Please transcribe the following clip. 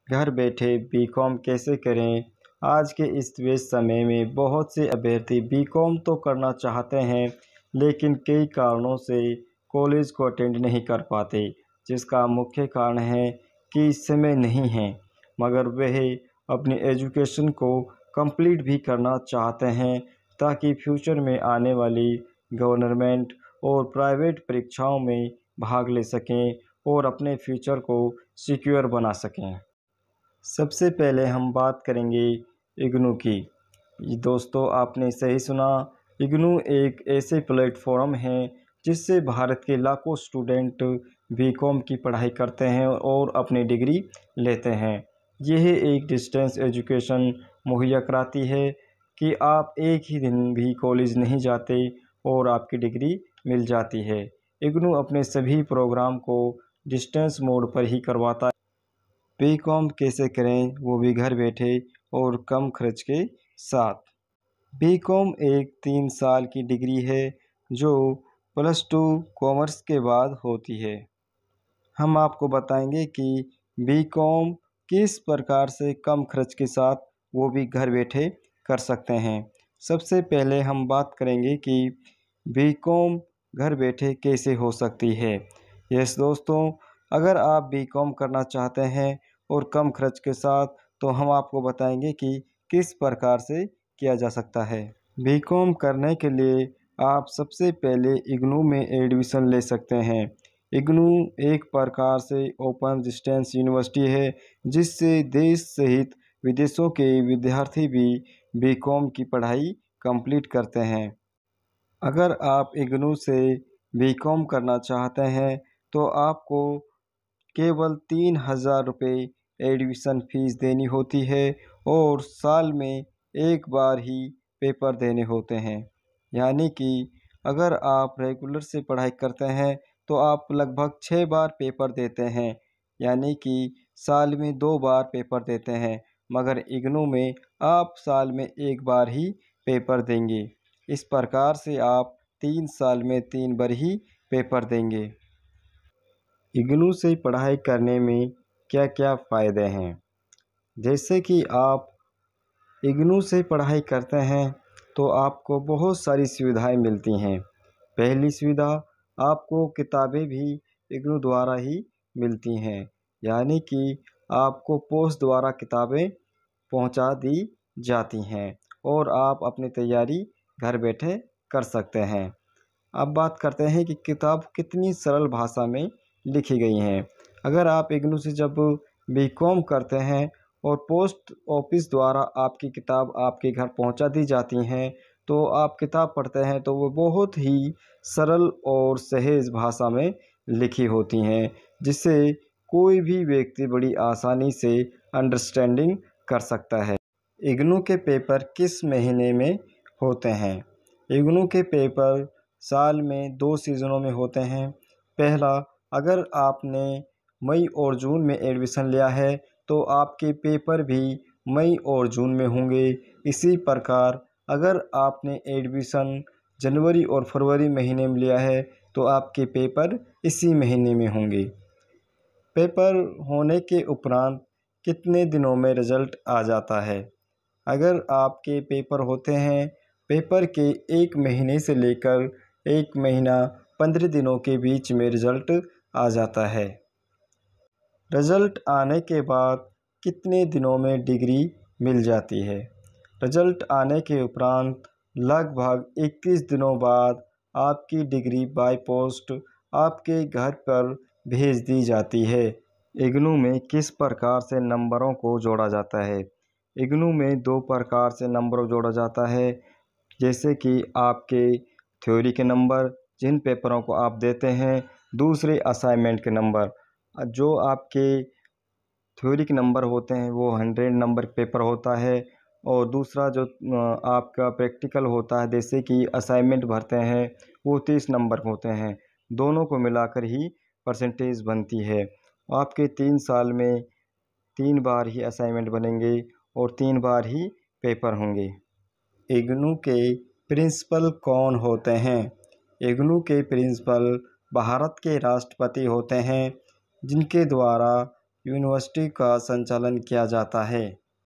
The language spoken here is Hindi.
घर बैठे बीकॉम कैसे करें। आज के इस व्यस्त समय में बहुत से अभ्यर्थी बीकॉम तो करना चाहते हैं, लेकिन कई कारणों से कॉलेज को अटेंड नहीं कर पाते, जिसका मुख्य कारण है कि समय नहीं है, मगर वह अपनी एजुकेशन को कंप्लीट भी करना चाहते हैं ताकि फ्यूचर में आने वाली गवर्नमेंट और प्राइवेट परीक्षाओं में भाग ले सकें और अपने फ्यूचर को सिक्योर बना सकें। सबसे पहले हम बात करेंगे इग्नू की। दोस्तों, आपने सही सुना, इग्नू एक ऐसे प्लेटफॉर्म है जिससे भारत के लाखों स्टूडेंट बीकॉम की पढ़ाई करते हैं और अपनी डिग्री लेते हैं। यह एक डिस्टेंस एजुकेशन मुहैया कराती है कि आप एक ही दिन भी कॉलेज नहीं जाते और आपकी डिग्री मिल जाती है। इग्नू अपने सभी प्रोग्राम को डिस्टेंस मोड पर ही करवाता है। बीकॉम कैसे करें, वो भी घर बैठे और कम खर्च के साथ। बीकॉम एक 3 साल की डिग्री है जो +2 कॉमर्स के बाद होती है। हम आपको बताएंगे कि बीकॉम किस प्रकार से कम खर्च के साथ वो भी घर बैठे कर सकते हैं। सबसे पहले हम बात करेंगे कि बीकॉम घर बैठे कैसे हो सकती है। यस दोस्तों, अगर आप बीकॉम करना चाहते हैं और कम खर्च के साथ, तो हम आपको बताएंगे कि किस प्रकार से किया जा सकता है। बीकॉम करने के लिए आप सबसे पहले इग्नू में एडमिशन ले सकते हैं। इग्नू एक प्रकार से ओपन डिस्टेंस यूनिवर्सिटी है, जिससे देश सहित विदेशों के विद्यार्थी भी बीकॉम की पढ़ाई कंप्लीट करते हैं। अगर आप इग्नू से बीकॉम करना चाहते हैं तो आपको केवल 3,000 रुपये एडमिशन फ़ीस देनी होती है और साल में एक बार ही पेपर देने होते हैं। यानी कि अगर आप रेगुलर से पढ़ाई करते हैं तो आप लगभग 6 बार पेपर देते हैं, यानी कि साल में 2 बार पेपर देते हैं। मगर इग्नू में आप साल में एक बार ही पेपर देंगे। इस प्रकार से आप 3 साल में 3 बार ही पेपर देंगे। इग्नू से पढ़ाई करने में क्या क्या फ़ायदे हैं। जैसे कि आप इग्नू से पढ़ाई करते हैं तो आपको बहुत सारी सुविधाएं मिलती हैं। पहली सुविधा, आपको किताबें भी इग्नू द्वारा ही मिलती हैं, यानी कि आपको पोस्ट द्वारा किताबें पहुंचा दी जाती हैं और आप अपनी तैयारी घर बैठे कर सकते हैं। अब बात करते हैं कि किताब कितनी सरल भाषा में लिखी गई हैं। अगर आप इग्नू से जब बीकॉम करते हैं और पोस्ट ऑफिस द्वारा आपकी किताब आपके घर पहुंचा दी जाती हैं, तो आप किताब पढ़ते हैं तो वो बहुत ही सरल और सहज भाषा में लिखी होती हैं, जिससे कोई भी व्यक्ति बड़ी आसानी से अंडरस्टैंडिंग कर सकता है। इग्नू के पेपर किस महीने में होते हैं। इग्नू के पेपर साल में 2 सीज़नों में होते हैं। पहला, अगर आपने मई और जून में एडमिशन लिया है तो आपके पेपर भी मई और जून में होंगे। इसी प्रकार अगर आपने एडमिशन जनवरी और फरवरी महीने में लिया है तो आपके पेपर इसी महीने में होंगे। पेपर होने के उपरांत कितने दिनों में रिज़ल्ट आ जाता है। अगर आपके पेपर होते हैं, पेपर के 1 महीने से लेकर 1 महीना 15 दिनों के बीच में रिज़ल्ट आ जाता है। रिज़ल्ट आने के बाद कितने दिनों में डिग्री मिल जाती है। रिज़ल्ट आने के उपरांत लगभग 21 दिनों बाद आपकी डिग्री बाय पोस्ट आपके घर पर भेज दी जाती है। इग्नू में किस प्रकार से नंबरों को जोड़ा जाता है। इग्नू में 2 प्रकार से नंबर जोड़ा जाता है, जैसे कि आपके थ्योरी के नंबर जिन पेपरों को आप देते हैं, दूसरे असाइनमेंट के नंबर। जो आपके थ्योरी के नंबर होते हैं वो 100 नंबर पेपर होता है और दूसरा जो आपका प्रैक्टिकल होता है, जैसे कि असाइनमेंट भरते हैं, वो 30 नंबर होते हैं। दोनों को मिलाकर ही परसेंटेज बनती है। आपके 3 साल में 3 बार ही असाइनमेंट बनेंगे और 3 बार ही पेपर होंगे। इग्नू के प्रिंसिपल कौन होते हैं। इग्नू के प्रिंसिपल भारत के राष्ट्रपति होते हैं, जिनके द्वारा यूनिवर्सिटी का संचालन किया जाता है।